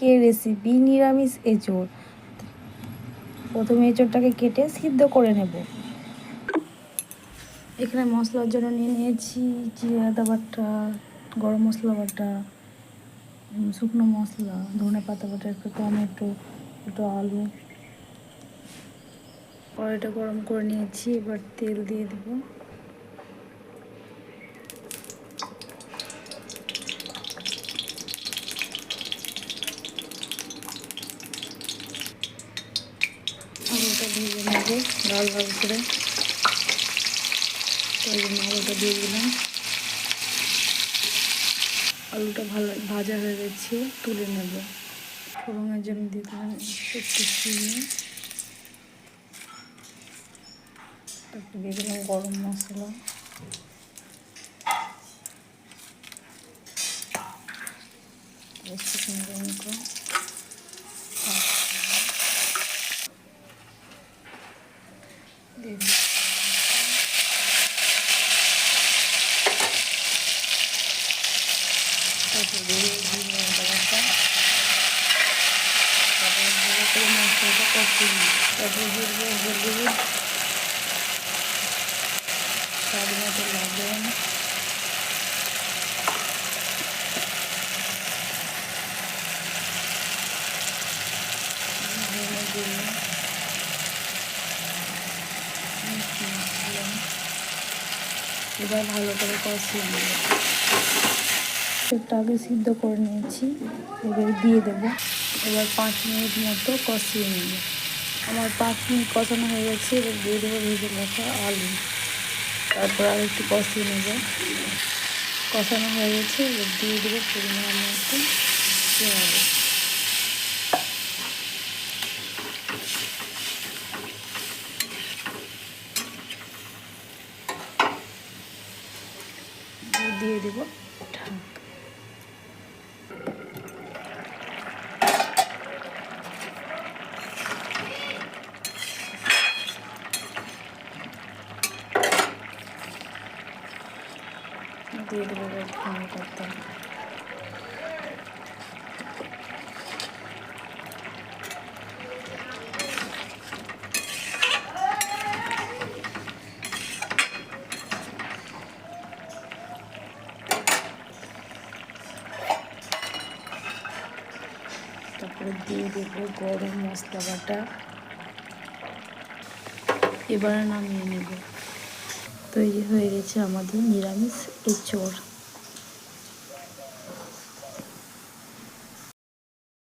আজকের রেসিপি নিরামিষ এঁচোড়। প্রথমে এঁচোড়টাকে কেটে সিদ্ধ করে নেব। এখানে মশলার জন্য নিয়ে নিয়েছি জিরা আদা বাটা, গরম মশলা বাটা, শুকনো মশলা, ধনে পাতা বাটা, একটু টমেটো, একটু আলু। কড়াইটা গরম করে নিয়েছি, এবার তেল দিয়ে দেবো। আলুটা ভেজে নেব লাল লাল করে। তাই জন্য আলুটা দিয়ে দিলাম। আলুটা ভাজা হয়ে গেছে, তুলে নেব। ফোড়নের জন্য দিয়ে দিলাম একটু চিনি, তারপর দিয়ে দিলাম গরম মশলা, শুকনো লঙ্কা, দিয়ে দিলাম তারপর দিয়ে জিরে আদা বাটা, তারপর ভালো করে মশলাটা কষিয়ে নিই। তারপর দিয়ে দেবো হলুদ, স্বাদ মতো লবণ, ধনে জিরে, মশলা। এবার ভালো করে কষিয়ে নেব। একটু আগে সিদ্ধ করে নিয়েছি, এবার দিয়ে দেবো। এবার 5 মিনিট মতো কষিয়ে নেব। আমার 5 মিনিট কষানো হয়ে গেছে, এবার দিয়ে দেবো ভেজে রাখা আলু। তারপর আর একটু কষিয়ে নেব। কষানো হয়ে গেছে, এবার দিয়ে দেবো পরিমাণ মতো পেঁয়াজ। দিয়ে দেবো ঢাকা। দিয়ে দেবো ধনে পাতা, তারপরে দিয়ে দেবো গরম মশলা বাটা। এবারে নামিয়ে নেব। তৈরি হয়ে গেছে আমাদের নিরামিষ এঁচোড়।